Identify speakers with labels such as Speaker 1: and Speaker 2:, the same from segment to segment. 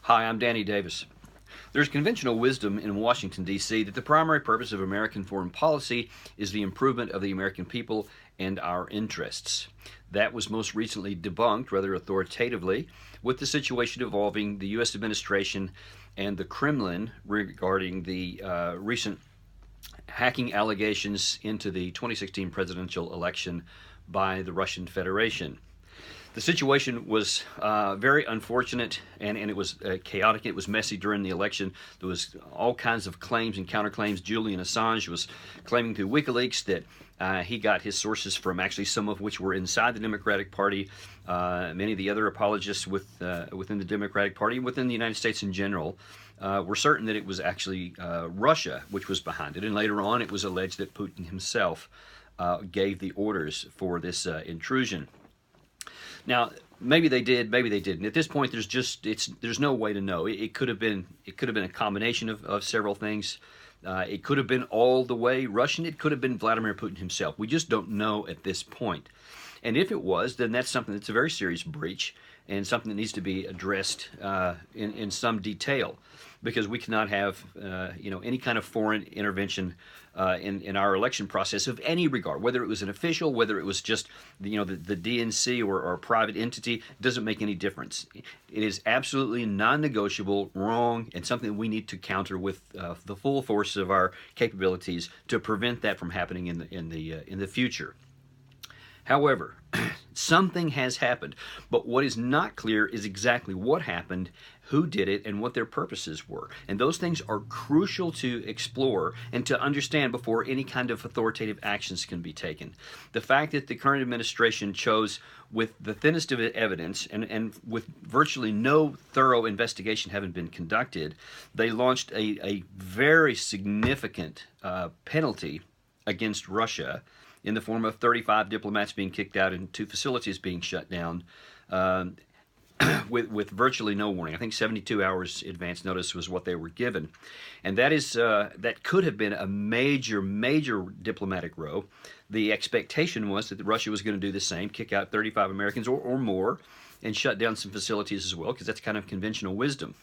Speaker 1: Hi, I'm Danny Davis. There's conventional wisdom in Washington, D.C. that the primary purpose of American foreign policy is the improvement of the American people and our interests. That was most recently debunked, rather authoritatively, with the situation involving the U.S. administration and the Kremlin regarding the recent hacking allegations into the 2016 presidential election by the Russian Federation. The situation was very unfortunate, and it was chaotic. It was messy during the election. There was all kinds of claims and counterclaims. Julian Assange was claiming through WikiLeaks that he got his sources from actually some of which were inside the Democratic Party. Many of the other apologists within the Democratic Party, within the United States in general, were certain that it was actually Russia which was behind it. And later on, it was alleged that Putin himself gave the orders for this intrusion. Now, maybe they did, maybe they didn't. At this point, there's no way to know. It could have been a combination of several things. It could have been all the way Russian. It could have been Vladimir Putin himself. We just don't know at this point. And if it was, then that's something that's a very serious breach and something that needs to be addressed in some detail, because we cannot have any kind of foreign intervention in our election process of any regard, whether it was an official, whether it was just the DNC or a private entity. Doesn't make any difference. It is absolutely non-negotiable, wrong, and something that we need to counter with the full force of our capabilities to prevent that from happening in the future. However, something has happened, but what is not clear is exactly what happened, who did it, and what their purposes were. And those things are crucial to explore and to understand before any kind of authoritative actions can be taken. The fact that the current administration chose, with the thinnest of evidence and with virtually no thorough investigation having been conducted, they launched a very significant penalty against Russia in the form of 35 diplomats being kicked out and 2 facilities being shut down with virtually no warning. I think 72 hours advance notice was what they were given. And that could have been a major diplomatic row. The expectation was that Russia was going to do the same, kick out 35 Americans or more, and shut down some facilities as well, because that's kind of conventional wisdom.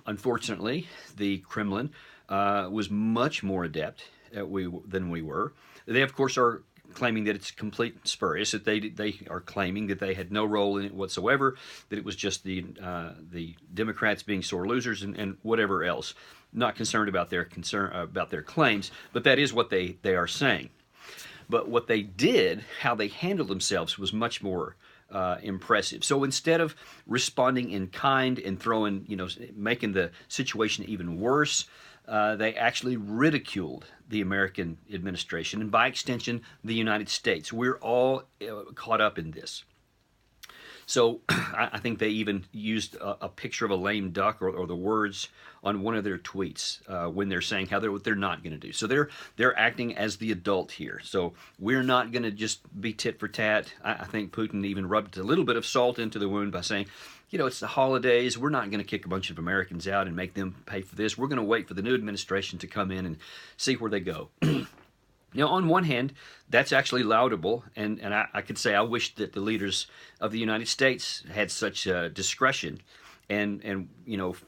Speaker 1: Unfortunately, the Kremlin was much more adept than we were. They, of course, are claiming that it's complete spurious, that they are claiming that they had no role in it whatsoever, that it was just the Democrats being sore losers and whatever else. Not concerned about their claims, but that is what they are saying. But what they did, how they handled themselves, was much more impressive. So instead of responding in kind and making the situation even worse, they actually ridiculed the American administration and, by extension, the United States. We're all caught up in this. So I think they even used a picture of a lame duck or the words on one of their tweets when they're saying what they're not going to do. So they're acting as the adult here. So we're not going to just be tit for tat. I think Putin even rubbed a little bit of salt into the wound by saying, it's the holidays. We're not going to kick a bunch of Americans out and make them pay for this. We're going to wait for the new administration to come in and see where they go. Now, on one hand, that's actually laudable, and I could say I wish that the leaders of the United States had such discretion and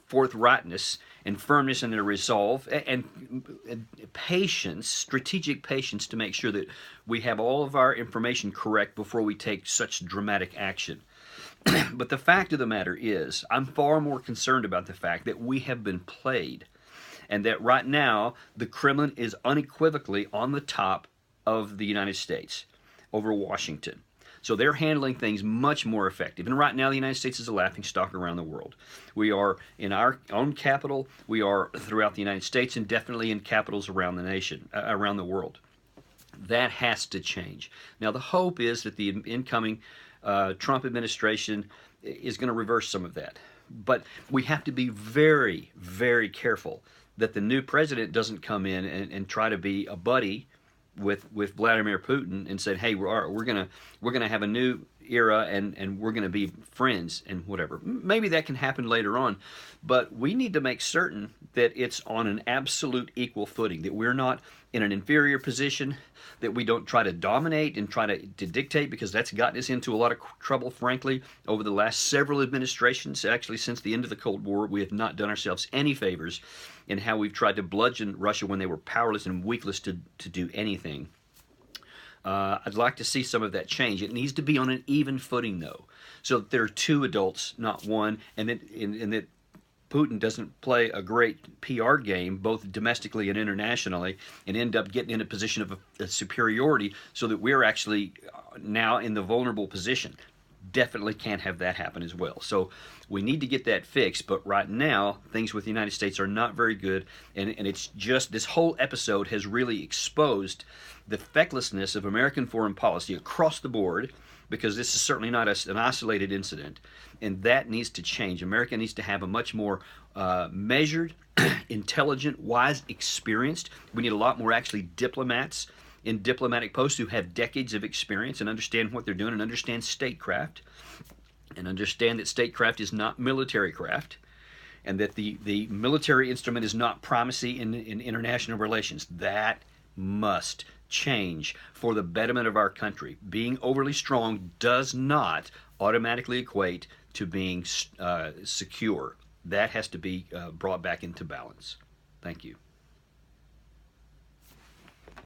Speaker 1: forthrightness and firmness in their resolve and patience, strategic patience, to make sure that we have all of our information correct before we take such dramatic action. But the fact of the matter is, I'm far more concerned about the fact that we have been played, and that right now the Kremlin is unequivocally on the top of the United States over Washington. So they're handling things much more effective. And right now the United States is a laughingstock around the world. We are in our own capital, we are throughout the United States, and definitely in capitals around the nation, around the world. That has to change. Now the hope is that the incoming Trump administration is going to reverse some of that. But we have to be very, very careful that the new president doesn't come in and try to be a buddy with Vladimir Putin and said, hey, we're gonna have a new era and we're going to be friends and whatever. Maybe that can happen later on, but we need to make certain that it's on an absolute equal footing, that we're not in an inferior position, that we don't try to dominate and try to dictate, because that's gotten us into a lot of trouble, frankly, over the last several administrations. Actually, since the end of the Cold War, we have not done ourselves any favors in how we've tried to bludgeon Russia when they were powerless and weakless to do anything. I'd like to see some of that change. It needs to be on an even footing, though, so that there are two adults, not one, and that Putin doesn't play a great PR game, both domestically and internationally, and end up getting in a position of a superiority, so that we're actually now in the vulnerable position. Definitely can't have that happen as well. So we need to get that fixed, but right now things with the United States are not very good, and it's just, this whole episode has really exposed the fecklessness of American foreign policy across the board, because this is certainly not an isolated incident, and that needs to change. America needs to have a much more measured, intelligent, wise, experienced. We need a lot more actually diplomats in diplomatic posts who have decades of experience and understand what they're doing and understand statecraft, and understand that statecraft is not military craft, and that the military instrument is not primacy in international relations. That must change for the betterment of our country. Being overly strong does not automatically equate to being secure. That has to be brought back into balance. Thank you.